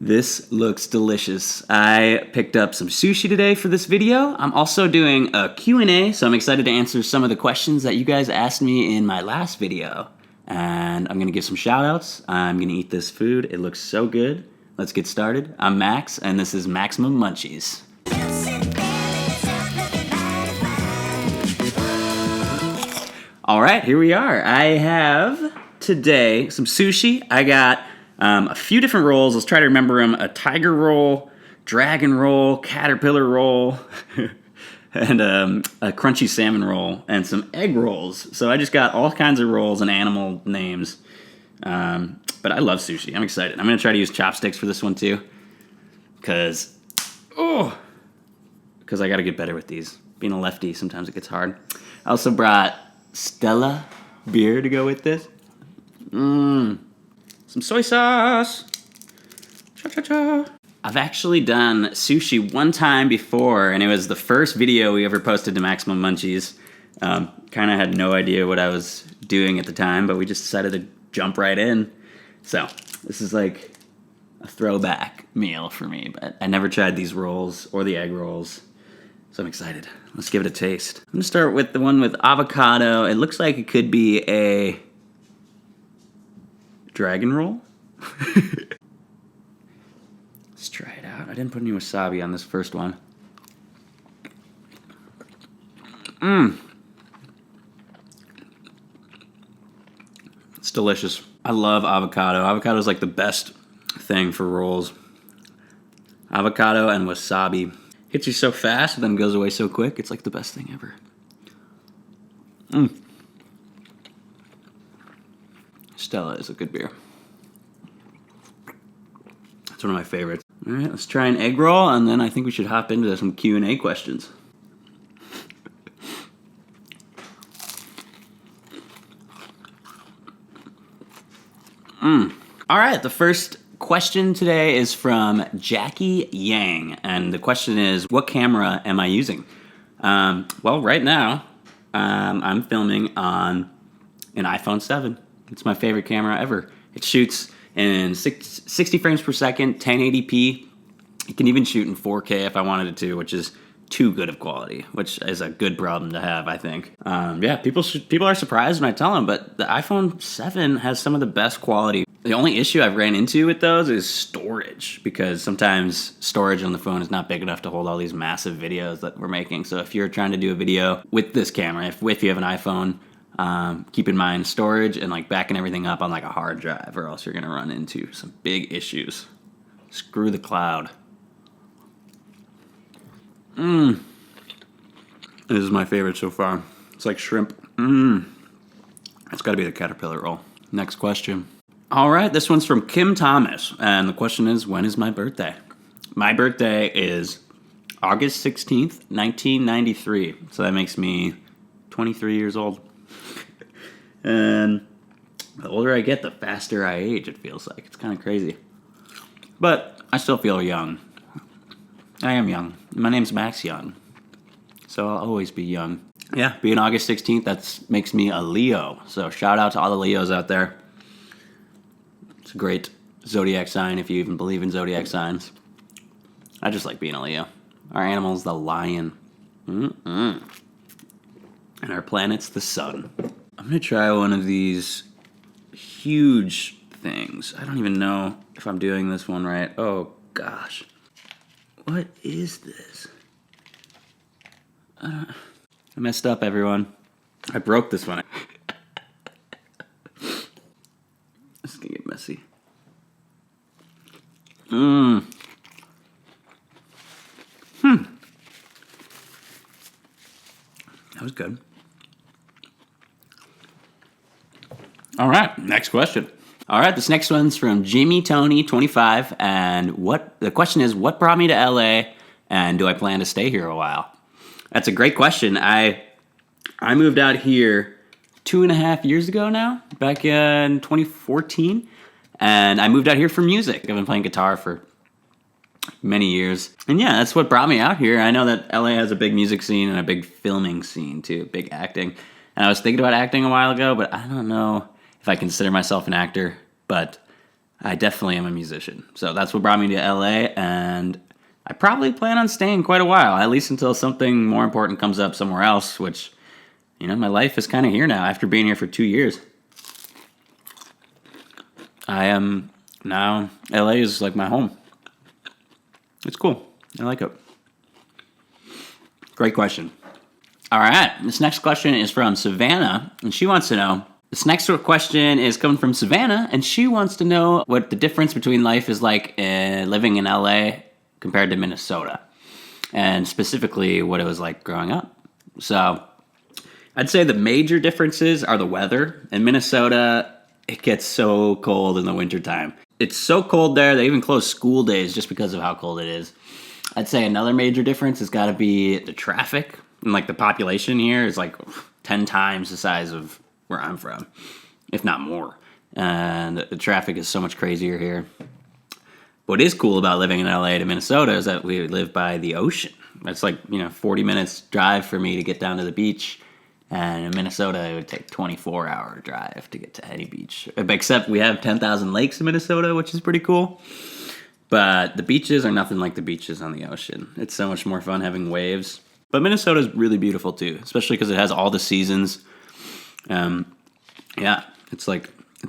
This looks delicious. I picked up some sushi today for this video. I'm also doing a Q&A, so I'm excited to answer some of the questions that you guys asked me in my last video. And I'm gonna give some shout outs. I'm gonna eat this food. It looks so good. Let's get started. I'm Max, and this is Maximum Munchies. All right, here we are. I have today some sushi. I got a few different rolls. Let's try to remember them. A tiger roll, dragon roll, caterpillar roll, and a crunchy salmon roll, and some egg rolls. So I just got all kinds of rolls and animal names. But I love sushi. I'm excited. I'm going to try to use chopsticks for this one too. Because I got to get better with these. Being a lefty, sometimes it gets hard. I also brought Stella beer to go with this. Some soy sauce. Cha-cha-cha. I've actually done sushi one time before, and it was the first video we ever posted to Maximum Munchies. Kind of had no idea what I was doing at the time, but we just decided to jump right in. So this is like a throwback meal for me, but I never tried these rolls or the egg rolls, so I'm excited. Let's give it a taste. I'm gonna start with the one with avocado. It looks like it could be a dragon roll. Let's try it out. I didn't put any wasabi on this first one. It's delicious. I love avocado. Avocado is like the best thing for rolls. Avocado and wasabi. Hits you so fast and then goes away so quick. It's like the best thing ever. Stella is a good beer. It's one of my favorites. All right, let's try an egg roll, and then I think we should hop into some Q&A questions. All right, the first question today is from Jackie Yang, and the question is, what camera am I using? Well, right now, I'm filming on an iPhone 7. It's my favorite camera ever. It shoots in 60 frames per second, 1080p. It can even shoot in 4K if I wanted it to, which is too good of quality, which is a good problem to have, I think. Yeah, people are surprised when I tell them, but the iPhone 7 has some of the best quality. The only issue I've ran into with those is storage, because sometimes storage on the phone is not big enough to hold all these massive videos that we're making. So if you're trying to do a video with this camera, if you have an iPhone, keep in mind storage and like backing everything up on like a hard drive, or else you're gonna run into some big issues. Screw the cloud. This is my favorite so far. It's like shrimp. It's gotta be the caterpillar roll. Next question. All right, this one's from Kim Thomas, and the question is, when is my birthday? My birthday is August 16th, 1993, so that makes me 23 years old. And the older I get, the faster I age, it feels like. It's kind of crazy. But I still feel young. I am young. My name's Max Young, so I'll always be young. Yeah, being August 16th, that makes me a Leo. So shout out to all the Leos out there. It's a great zodiac sign if you even believe in zodiac signs. I just like being a Leo. Our animal's the lion. And our planet's the sun. I'm gonna try one of these huge things. I don't even know if I'm doing this one right. Oh gosh. What is this? I messed up, everyone. I broke this one. This is gonna get messy. That was good. All right, next question. All right, this next one's from Jimmy Tony 25, and the question is, what brought me to LA, and do I plan to stay here a while? That's a great question. I moved out here 2.5 years ago now, back in 2014, and I moved out here for music. I've been playing guitar for many years, and yeah, that's what brought me out here. I know that LA has a big music scene and a big filming scene too, big acting, and I was thinking about acting a while ago, but I don't know if I consider myself an actor, but I definitely am a musician. So that's what brought me to LA, and I probably plan on staying quite a while, at least until something more important comes up somewhere else, which, my life is kind of here now after being here for 2 years. I am now, LA is like my home. It's cool. I like it. Great question. All right, this next question is from Savannah, and she wants to know, this next question is coming from Savannah, and she wants to know what the difference between life is like living in LA compared to Minnesota, and specifically what it was like growing up. So I'd say the major differences are the weather. In Minnesota, it gets so cold in the wintertime. It's so cold there, they even close school days just because of how cold it is. I'd say another major difference has got to be the traffic. And like the population here is like 10 times the size of where I'm from, if not more. And the traffic is so much crazier here. What is cool about living in LA to Minnesota is that we live by the ocean. It's like, 40 minutes drive for me to get down to the beach. And in Minnesota, it would take 24-hour drive to get to any beach. Except we have 10,000 lakes in Minnesota, which is pretty cool. But the beaches are nothing like the beaches on the ocean. It's so much more fun having waves. But Minnesota's really beautiful too, especially because it has all the seasons. It's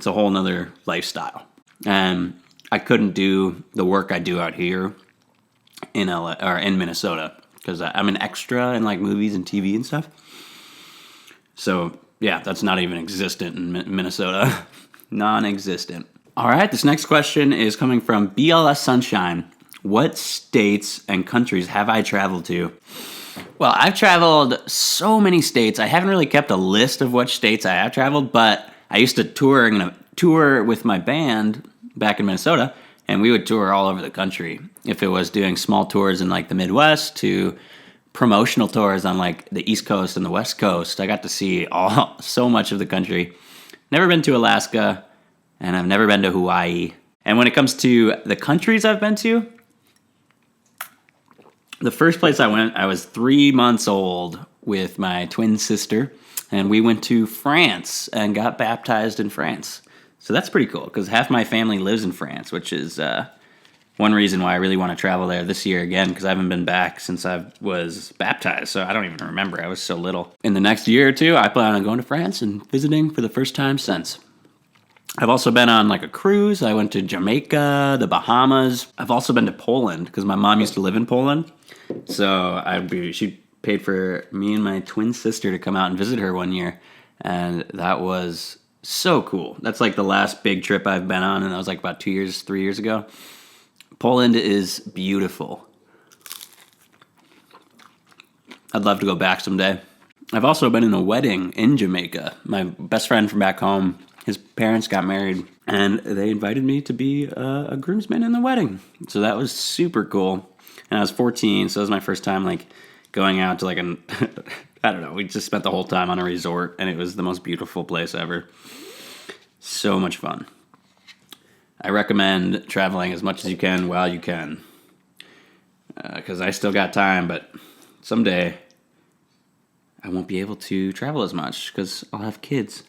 a whole nother lifestyle. And I couldn't do the work I do out here in LA or in Minnesota because I'm an extra in like movies and TV and stuff. So yeah, that's not even existent in Minnesota. Non-existent. All right, this next question is coming from BLS Sunshine. What states and countries have I traveled to? Well, I've traveled so many states. I haven't really kept a list of which states I have traveled, but I used to tour with my band back in Minnesota, and we would tour all over the country. If it was doing small tours in like the Midwest to promotional tours on like the East Coast and the West Coast, I got to see so much of the country. Never been to Alaska, and I've never been to Hawaii. And when it comes to the countries I've been to, the first place I went, I was 3 months old with my twin sister, and we went to France and got baptized in France. So that's pretty cool, because half my family lives in France, which is one reason why I really want to travel there this year again, because I haven't been back since I was baptized, so I don't even remember. I was so little. In the next year or two, I plan on going to France and visiting for the first time since. I've also been on like a cruise. I went to Jamaica, the Bahamas. I've also been to Poland, because my mom used to live in Poland. So she paid for me and my twin sister to come out and visit her one year, and that was so cool. That's like the last big trip I've been on, and that was like about 3 years ago. Poland is beautiful. I'd love to go back someday. I've also been in a wedding in Jamaica. My best friend from back home, his parents got married, and they invited me to be a groomsman in the wedding. So that was super cool. And I was 14, so it was my first time like going out to like I don't know, we just spent the whole time on a resort, and it was the most beautiful place ever. So much fun. I recommend traveling as much as you can while you can, because I still got time, but someday I won't be able to travel as much because I'll have kids.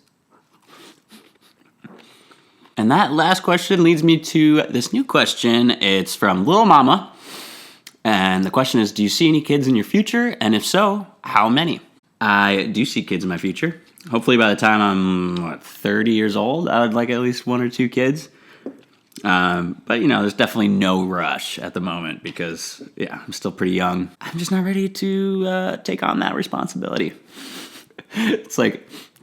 And that last question leads me to this new question. It's from Lil Mama. And the question is, do you see any kids in your future? And if so, how many? I do see kids in my future. Hopefully by the time I'm 30 years old, I would like at least 1 or 2 kids. But, there's definitely no rush at the moment because, I'm still pretty young. I'm just not ready to take on that responsibility. It's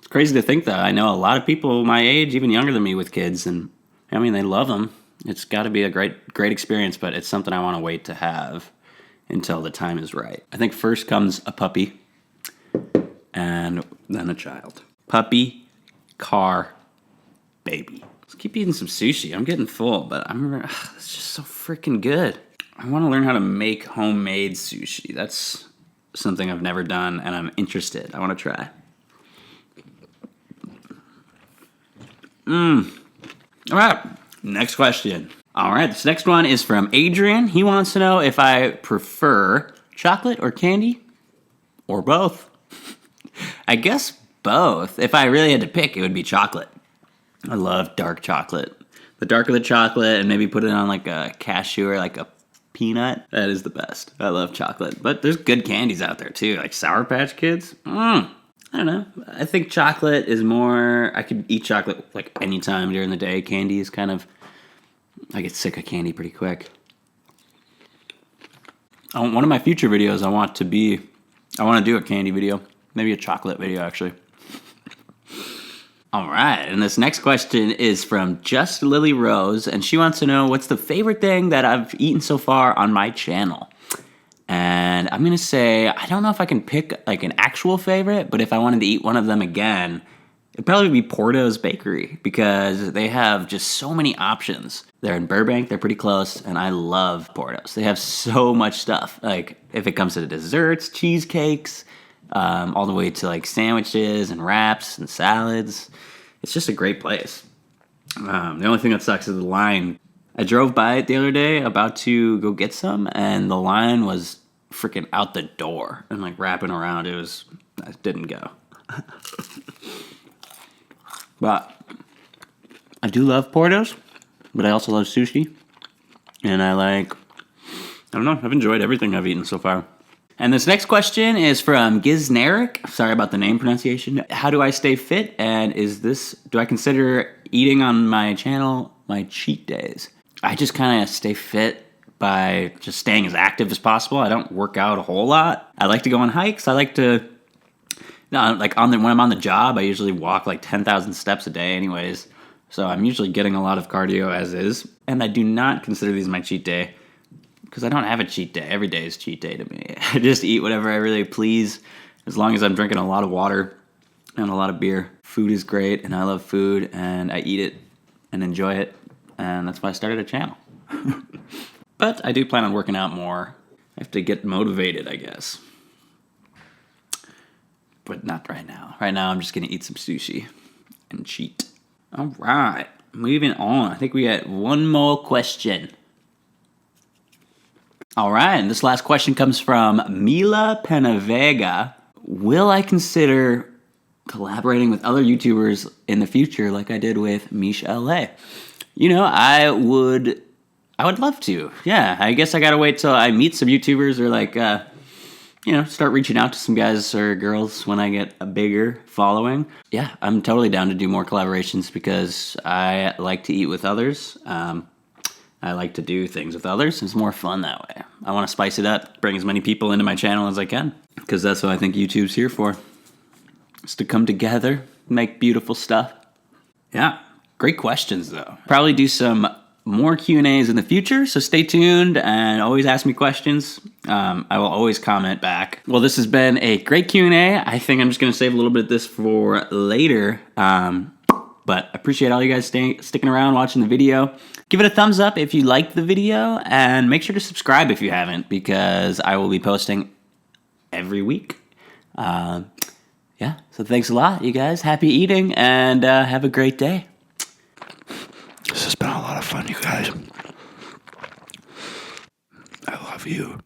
crazy to think that. I know a lot of people my age, even younger than me, with kids, and they love them. It's got to be a great experience, but it's something I want to wait to have until the time is right. I think first comes a puppy, and then a child. Puppy, car, baby. Let's keep eating some sushi. I'm getting full, but it's just so freaking good. I want to learn how to make homemade sushi. That's something I've never done, and I'm interested. I want to try. All right, next question. All right, this next one is from Adrian. He wants to know if I prefer chocolate or candy, or both. I guess both. If I really had to pick, it would be chocolate. I love dark chocolate. The darker the chocolate, and maybe put it on like a cashew or like a peanut. That is the best. I love chocolate. But there's good candies out there too, like Sour Patch Kids. I don't know. I think chocolate is more, I could eat chocolate like any time during the day. Candy is kind of, I get sick of candy pretty quick. One of my future videos I want to do a candy video. Maybe a chocolate video, actually. All right, and this next question is from Just Lily Rose, and she wants to know what's the favorite thing that I've eaten so far on my channel. And I'm gonna say, I don't know if I can pick like an actual favorite, but if I wanted to eat one of them again, it'd probably be Porto's Bakery, because they have just so many options. They're in Burbank, they're pretty close, and I love Porto's. They have so much stuff. Like, if it comes to desserts, cheesecakes, all the way to like sandwiches and wraps and salads. It's just a great place. The only thing that sucks is the line. I drove by it the other day about to go get some, and the line was freaking out the door and like wrapping around. I didn't go. But I do love Porto's, but I also love sushi. And I don't know, I've enjoyed everything I've eaten so far. And this next question is from Gizneric. Sorry about the name pronunciation. How do I stay fit? And do I consider eating on my channel my cheat days? I just kind of stay fit by just staying as active as possible. I don't work out a whole lot. I like to go on hikes. I like to, when I'm on the job, I usually walk like 10,000 steps a day anyways. So I'm usually getting a lot of cardio as is. And I do not consider these my cheat day, because I don't have a cheat day. Every day is cheat day to me. I just eat whatever I really please, as long as I'm drinking a lot of water and a lot of beer. Food is great, and I love food, and I eat it and enjoy it, and that's why I started a channel. But I do plan on working out more. I have to get motivated, I guess. But not right now. Right now, I'm just going to eat some sushi and cheat. All right, moving on. I think we got one more question. All right, and this last question comes from Mila Penavega. Will I consider collaborating with other YouTubers in the future like I did with Misha LA? You know, I would love to. Yeah, I guess I gotta wait till I meet some YouTubers or start reaching out to some guys or girls when I get a bigger following. Yeah, I'm totally down to do more collaborations because I like to eat with others. I like to do things with others. It's more fun that way. I want to spice it up, bring as many people into my channel as I can, because that's what I think YouTube's here for. It's to come together, make beautiful stuff. Yeah, great questions though. Probably do some more Q&As in the future, so stay tuned and always ask me questions. I will always comment back. Well, this has been a great Q&A. I think I'm just going to save a little bit of this for later. But I appreciate all you guys sticking around, watching the video. Give it a thumbs up if you liked the video, and make sure to subscribe if you haven't, because I will be posting every week. Yeah, so thanks a lot, you guys. Happy eating, and have a great day. This has been a lot of fun, you guys. I love you.